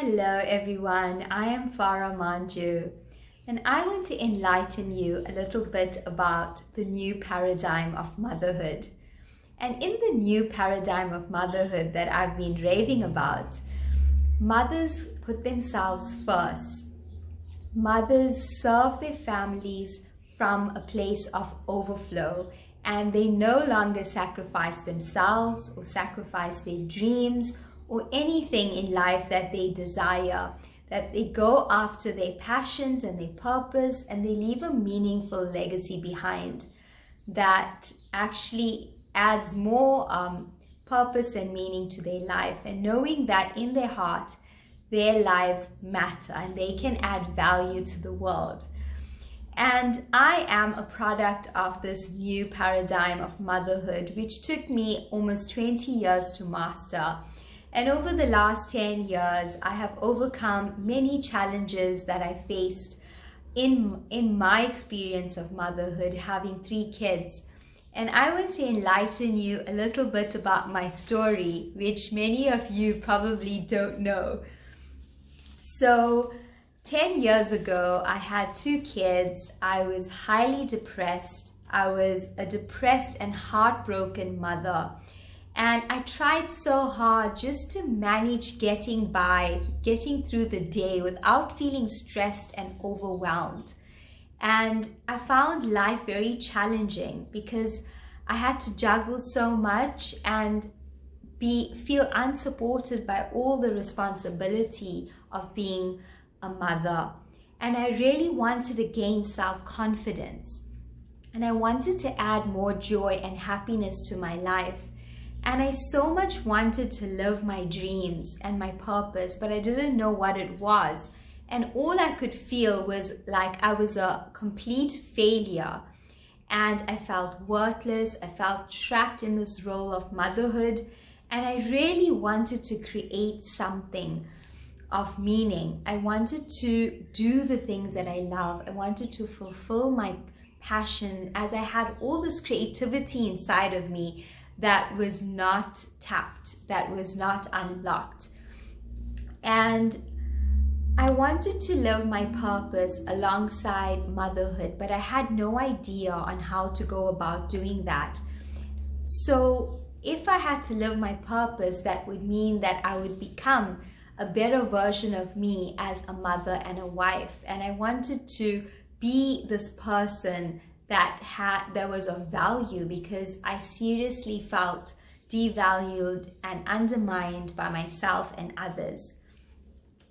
Hello everyone, I am Farah Manju and I want to enlighten you a little bit about the new paradigm of motherhood. And in the new paradigm of motherhood that I've been raving about, mothers put themselves first. Mothers serve their families from a place of overflow, and they no longer sacrifice themselves or sacrifice their dreams or anything in life that they desire, that they go after their passions and their purpose, and they leave a meaningful legacy behind that actually adds more purpose and meaning to their life, and knowing that in their heart their lives matter and they can add value to the world. And I am a product of this new paradigm of motherhood, which took me almost 20 years to master. And over the last 10 years, I have overcome many challenges that I faced in my experience of motherhood, having 3 kids. And I want to enlighten you a little bit about my story, which many of you probably don't know. So 10 years ago, I had 2 kids. I was highly depressed. I was a depressed and heartbroken mother. And I tried so hard just to manage getting through the day without feeling stressed and overwhelmed. And I found life very challenging because I had to juggle so much and feel unsupported by all the responsibility of being a mother. And I really wanted to gain self-confidence. And I wanted to add more joy and happiness to my life. And I so much wanted to live my dreams and my purpose, but I didn't know what it was. And all I could feel was like I was a complete failure. And I felt worthless. I felt trapped in this role of motherhood. And I really wanted to create something of meaning. I wanted to do the things that I love. I wanted to fulfill my passion, as I had all this creativity inside of me that was not tapped, that was not unlocked. And I wanted to live my purpose alongside motherhood, but I had no idea on how to go about doing that. So if I had to live my purpose, that would mean that I would become a better version of me as a mother and a wife. And I wanted to be this person that was of value, because I seriously felt devalued and undermined by myself and others.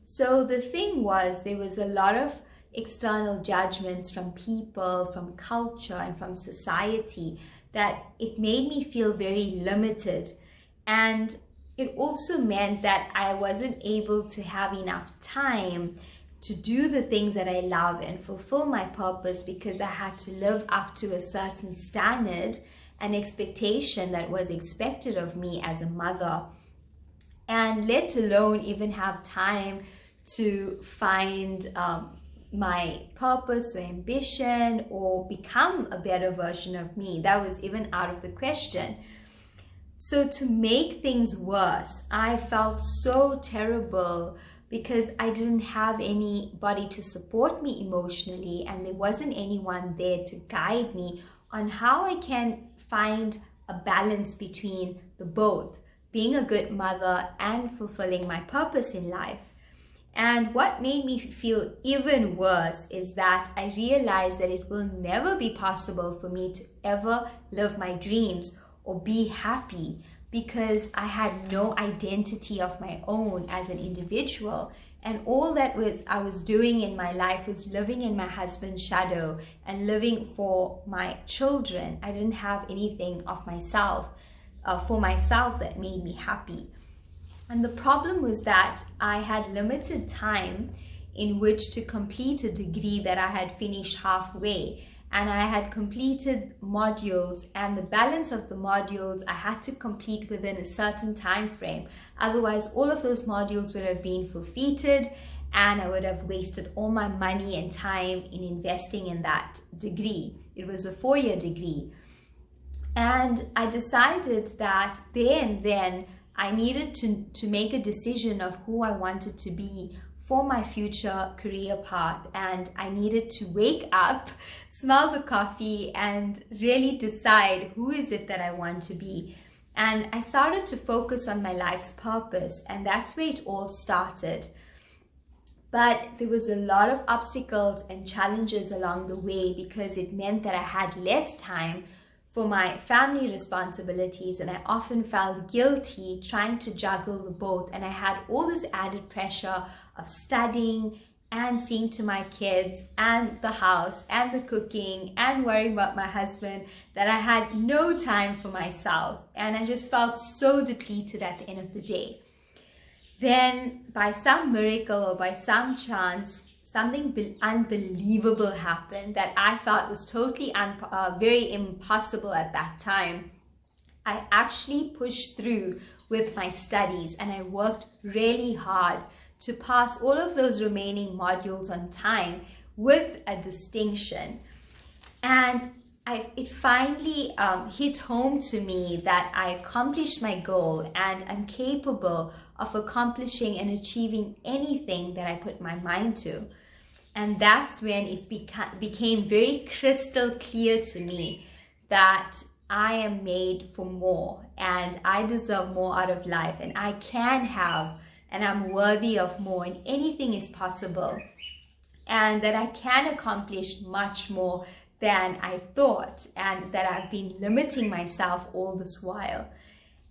So the thing was, there was a lot of external judgments from people, from culture, and from society, that it made me feel very limited. And it also meant that I wasn't able to have enough time to do the things that I love and fulfill my purpose, because I had to live up to a certain standard and expectation that was expected of me as a mother, and let alone even have time to find my purpose or ambition or become a better version of me. That was even out of the question. So to make things worse, I felt so terrible because I didn't have anybody to support me emotionally, and there wasn't anyone there to guide me on how I can find a balance between the both, being a good mother and fulfilling my purpose in life. And what made me feel even worse is that I realized that it will never be possible for me to ever live my dreams or be happy, because I had no identity of my own as an individual. And all that I was doing in my life was living in my husband's shadow and living for my children. I didn't have anything of myself, for myself, that made me happy. And the problem was that I had limited time in which to complete a degree that I had finished halfway. And I had completed modules, and the balance of the modules I had to complete within a certain time frame. Otherwise, all of those modules would have been forfeited, and I would have wasted all my money and time in investing in that degree. It was a 4-year degree. And I decided that there and then I needed to make a decision of who I wanted to be for my future career path. And I needed to wake up, smell the coffee, and really decide who is it that I want to be. And I started to focus on my life's purpose, and that's where it all started. But there was a lot of obstacles and challenges along the way, because it meant that I had less time for my family responsibilities, and I often felt guilty trying to juggle the both. And I had all this added pressure of studying and seeing to my kids and the house and the cooking and worrying about my husband, that I had no time for myself. And I just felt so depleted at the end of the day. Then by some miracle or by some chance, something unbelievable happened that I felt was totally very impossible at that time. I actually pushed through with my studies, and I worked really hard to pass all of those remaining modules on time with a distinction. And it finally hit home to me that I accomplished my goal, and I'm capable of accomplishing and achieving anything that I put my mind to. And that's when it became very crystal clear to me that I am made for more, and I deserve more out of life, and I can have, and I'm worthy of more, and anything is possible, and that I can accomplish much more than I thought, and that I've been limiting myself all this while.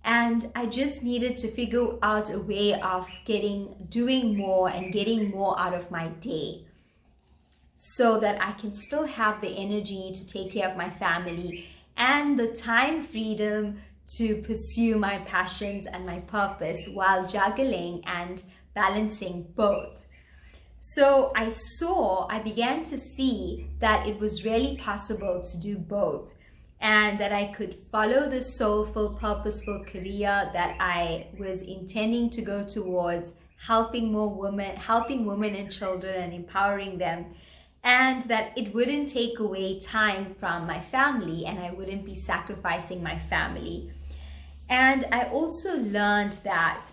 And I just needed to figure out a way of doing more and getting more out of my day, so that I can still have the energy to take care of my family and the time freedom to pursue my passions and my purpose while juggling and balancing both. So I began to see that it was really possible to do both, and that I could follow the soulful, purposeful career that I was intending to go towards, helping women and children and empowering them, and that it wouldn't take away time from my family, and I wouldn't be sacrificing my family. And I also learned that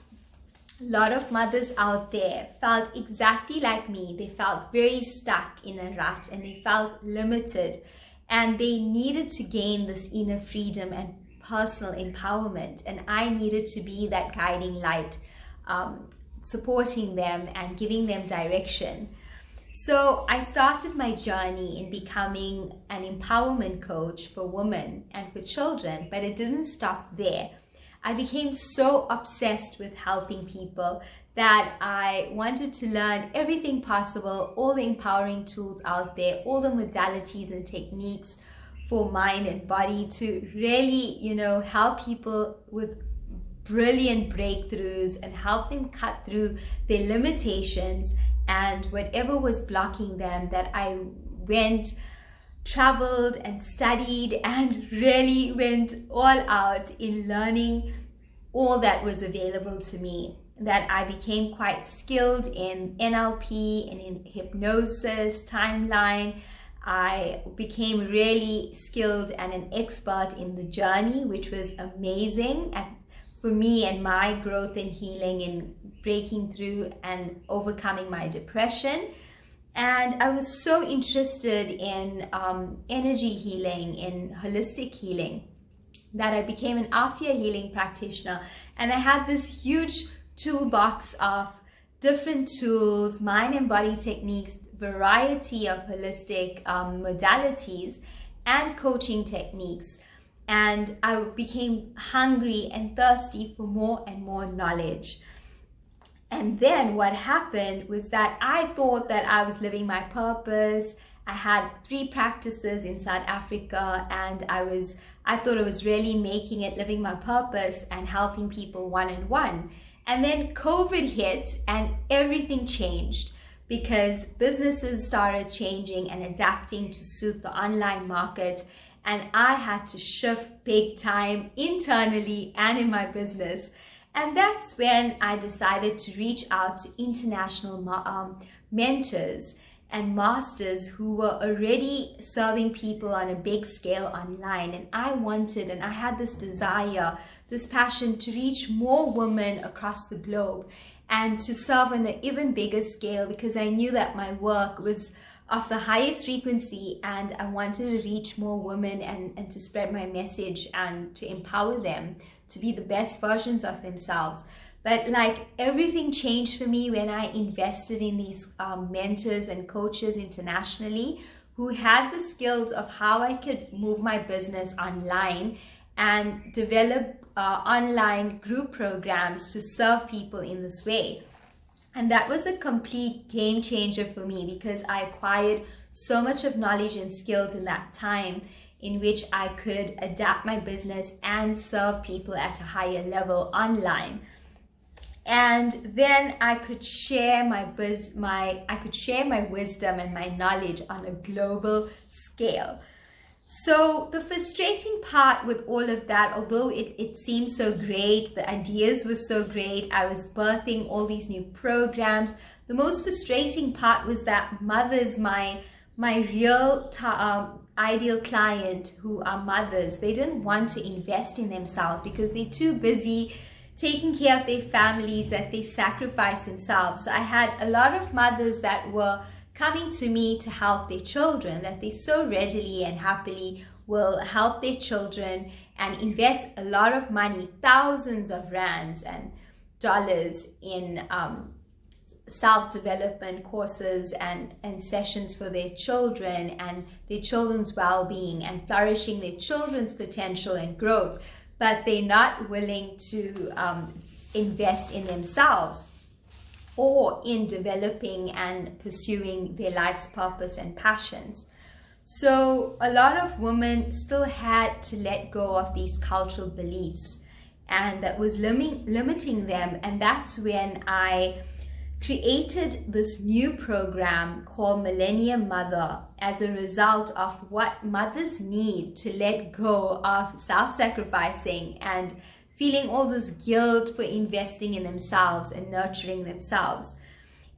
a lot of mothers out there felt exactly like me. They felt very stuck in a rut, and they felt limited, and they needed to gain this inner freedom and personal empowerment. And I needed to be that guiding light, supporting them and giving them direction. So I started my journey in becoming an empowerment coach for women and for children, but it didn't stop there. I became so obsessed with helping people that I wanted to learn everything possible, all the empowering tools out there, all the modalities and techniques for mind and body, to really, help people with brilliant breakthroughs and help them cut through their limitations and whatever was blocking them. That I traveled and studied and really went all out in learning all that was available to me. That I became quite skilled in NLP and in hypnosis, timeline. I became really skilled and an expert in the journey, which was amazing for me and my growth and healing in breaking through and overcoming my depression. And I was so interested in energy healing, in holistic healing, that I became an Afia healing practitioner. And I had this huge toolbox of different tools, mind and body techniques, variety of holistic modalities and coaching techniques. And I became hungry and thirsty for more and more knowledge. And then what happened was that I thought that I was living my purpose. I had 3 practices in South Africa, and I thought I was really making it, living my purpose and helping people one-on-one. And then COVID hit and everything changed, because businesses started changing and adapting to suit the online market. And I had to shift big time internally and in my business. And that's when I decided to reach out to international mentors and masters who were already serving people on a big scale online. And I had this desire this passion to reach more women across the globe and to serve on an even bigger scale, because I knew that my work was of the highest frequency and I wanted to reach more women and to spread my message and to empower them to be the best versions of themselves. But like, everything changed for me when I invested in these mentors and coaches internationally who had the skills of how I could move my business online and develop online group programs to serve people in this way. And that was a complete game changer for me, because I acquired so much of knowledge and skills in that time in which I could adapt my business and serve people at a higher level online. And then I could share my wisdom and my knowledge on a global scale. So the frustrating part with all of that, although it seemed so great, the ideas were so great, I was birthing all these new programs, the most frustrating part was that mothers, my real ideal client, who are mothers, they didn't want to invest in themselves because they're too busy taking care of their families that they sacrifice themselves. So I had a lot of mothers that were coming to me to help their children, that they so readily and happily will help their children and invest a lot of money, thousands of rands and dollars in self-development courses and sessions for their children and their children's well-being and flourishing their children's potential and growth, but they're not willing to invest in themselves or in developing and pursuing their life's purpose and passions. So a lot of women still had to let go of these cultural beliefs, and that was limiting them. And that's when I created this new program called Millennium Mother, as a result of what mothers need to let go of self-sacrificing and feeling all this guilt for investing in themselves and nurturing themselves.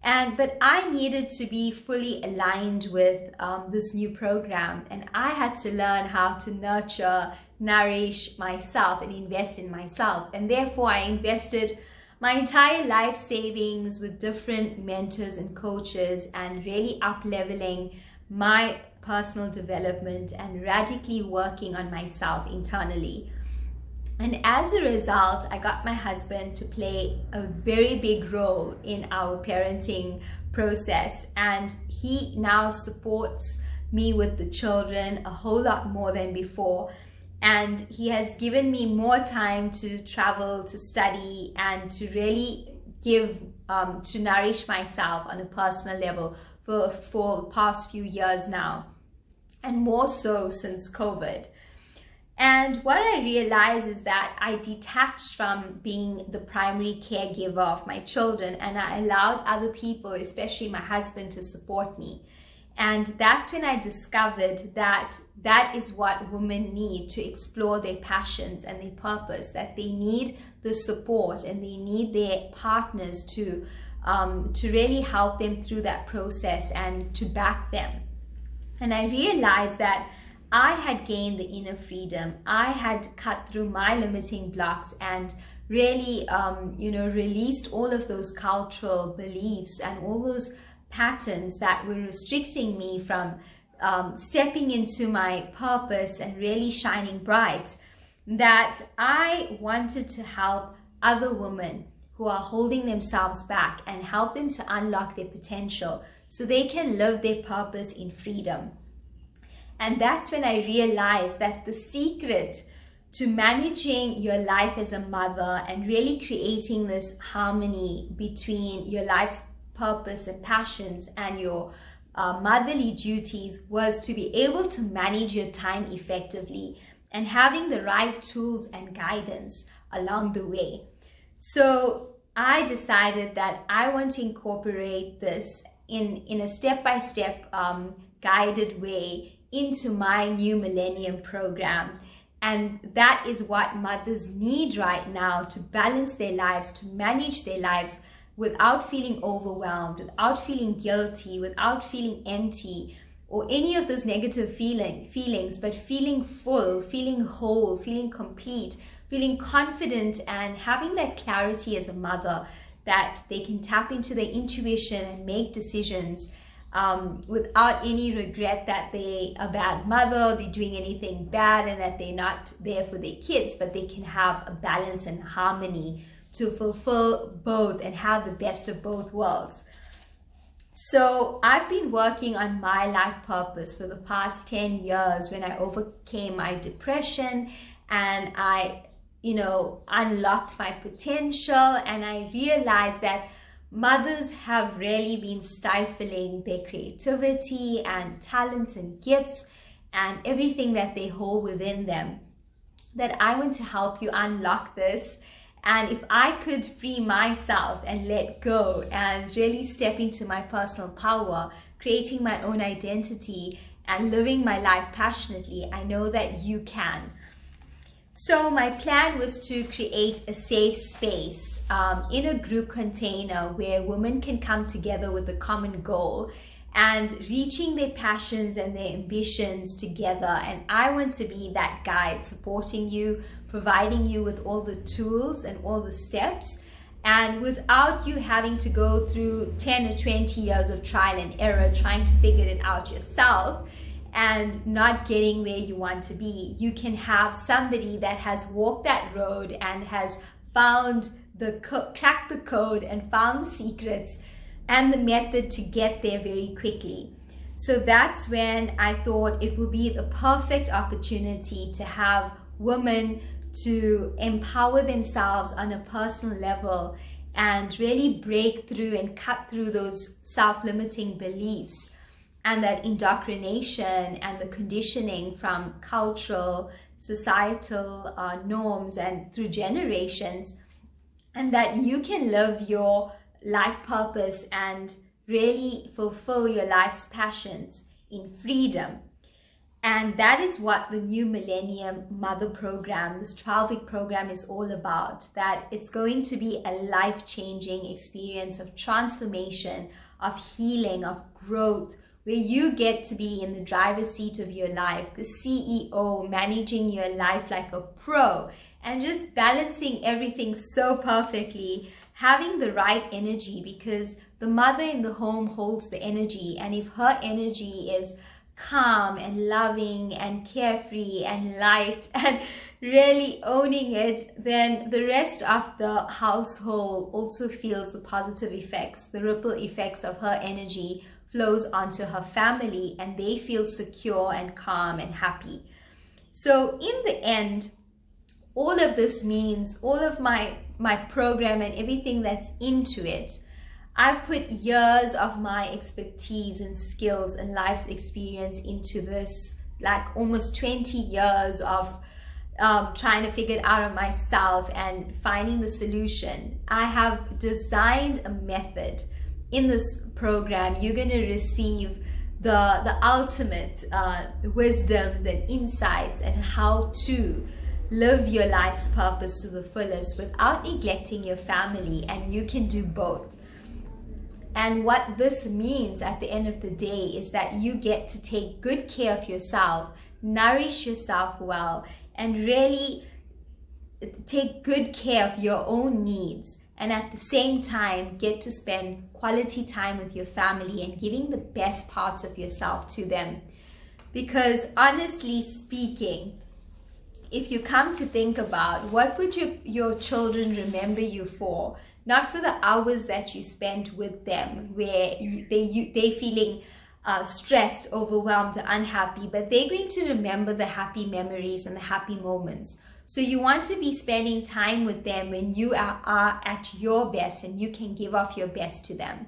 But I needed to be fully aligned with this new program, and I had to learn how to nurture, nourish myself and invest in myself. And therefore I invested my entire life savings with different mentors and coaches and really up-leveling my personal development and radically working on myself internally. And as a result, I got my husband to play a very big role in our parenting process, and he now supports me with the children a whole lot more than before. And he has given me more time to travel, to study, and to really give, to nourish myself on a personal level for the past few years now, and more so since COVID. And what I realized is that I detached from being the primary caregiver of my children, and I allowed other people, especially my husband, to support me. And that's when I discovered that that is what women need to explore their passions and their purpose, that they need the support and they need their partners to really help them through that process and to back them. And I realized that I had gained the inner freedom. I had cut through my limiting blocks and really, released all of those cultural beliefs and all those patterns that were restricting me from stepping into my purpose and really shining bright. That I wanted to help other women who are holding themselves back and help them to unlock their potential so they can live their purpose in freedom. And that's when I realized that the secret to managing your life as a mother and really creating this harmony between your life's purpose and passions and your motherly duties was to be able to manage your time effectively and having the right tools and guidance along the way. So I decided that I want to incorporate this in a step-by-step guided way into my new Millennium program. And that is what mothers need right now to balance their lives, to manage their lives without feeling overwhelmed, without feeling guilty, without feeling empty or any of those negative feelings, but feeling full, feeling whole, feeling complete, feeling confident and having that clarity as a mother that they can tap into their intuition and make decisions without any regret that they're a bad mother, they're doing anything bad, and that they're not there for their kids, but they can have a balance and harmony to fulfill both and have the best of both worlds. So I've been working on my life purpose for the past 10 years when I overcame my depression and I, unlocked my potential, and I realized that mothers have really been stifling their creativity and talents and gifts and everything that they hold within them. That I want to help you unlock this. And if I could free myself and let go and really step into my personal power, creating my own identity and living my life passionately, I know that you can. So my plan was to create a safe space in a group container where women can come together with a common goal and reaching their passions and their ambitions together. And I want to be that guide, supporting you, providing you with all the tools and all the steps, and without you having to go through 10 or 20 years of trial and error trying to figure it out yourself and not getting where you want to be. You can have somebody that has walked that road and has found cracked the code and found the secrets and the method to get there very quickly. So that's when I thought it would be the perfect opportunity to have women to empower themselves on a personal level and really break through and cut through those self-limiting beliefs and that indoctrination and the conditioning from cultural, societal norms and through generations, and that you can live your life purpose and really fulfill your life's passions in freedom. And that is what the new Millennium Mother Program, this 12-week program, is all about. That it's going to be a life-changing experience of transformation, of healing, of growth, where you get to be in the driver's seat of your life, the CEO, managing your life like a pro, and just balancing everything so perfectly, having the right energy, because the mother in the home holds the energy. And if her energy is calm and loving and carefree and light and really owning it, then the rest of the household also feels the positive effects. The ripple effects of her energy flows onto her family and they feel secure and calm and happy. So in the end, all of this means, all of my program and everything that's into it, I've put years of my expertise and skills and life's experience into this, like almost 20 years of trying to figure it out on myself and finding the solution. I have designed a method. In this program, you're going to receive the ultimate wisdoms and insights and how to live your life's purpose to the fullest without neglecting your family, and you can do both. And what this means at the end of the day is that you get to take good care of yourself, nourish yourself well, and really take good care of your own needs, and at the same time get to spend quality time with your family and giving the best parts of yourself to them. Because honestly speaking, if you come to think about, what would your children remember you for? Not for the hours that you spent with them where they're feeling stressed, overwhelmed, or unhappy, but they're going to remember the happy memories and the happy moments. So you want to be spending time with them when you are at your best and you can give off your best to them.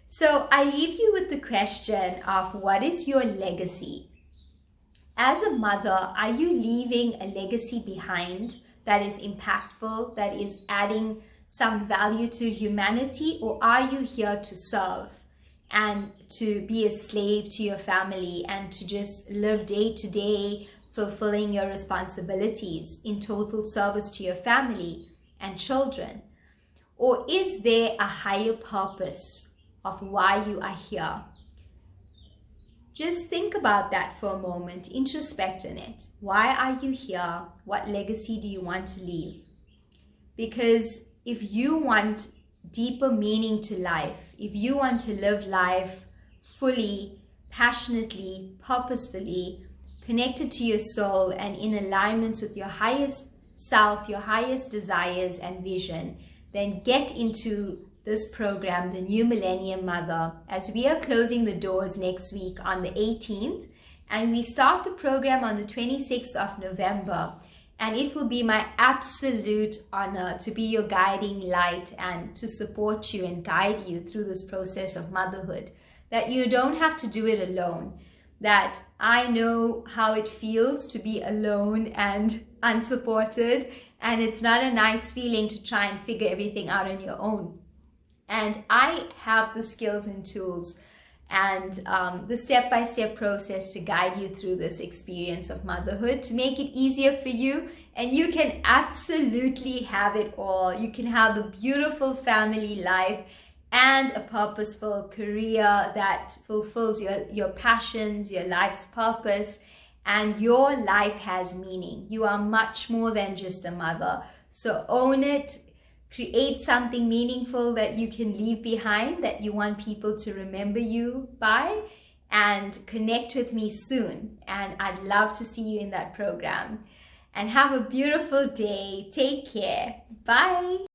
So I leave you with the question of, what is your legacy? As a mother, are you leaving a legacy behind that is impactful, that is adding some value to humanity, or are you here to serve and to be a slave to your family and to just live day to day, fulfilling your responsibilities in total service to your family and children? Or is there a higher purpose of why you are here? just think about that for a moment, introspect on it. Why are you here? What legacy do you want to leave? Because if you want deeper meaning to life, if you want to live life fully, passionately, purposefully, connected to your soul and in alignment with your highest self, your highest desires and vision, then get into this program, the New Millennium Mother, as we are closing the doors next week on the 18th, and we start the program on the 26th of November. And it will be my absolute honor to be your guiding light and to support you and guide you through this process of motherhood, that you don't have to do it alone, that I know how it feels to be alone and unsupported, and it's not a nice feeling to try and figure everything out on your own. And I have the skills and tools and the step-by-step process to guide you through this experience of motherhood, to make it easier for you, and you can absolutely have it all. You can have a beautiful family life and a purposeful career that fulfills your passions, your life's purpose, and your life has meaning. You are much more than just a mother. So own it. Create something meaningful that you can leave behind, that you want people to remember you by, and connect with me soon. And I'd love to see you in that program. And have a beautiful day. Take care. Bye.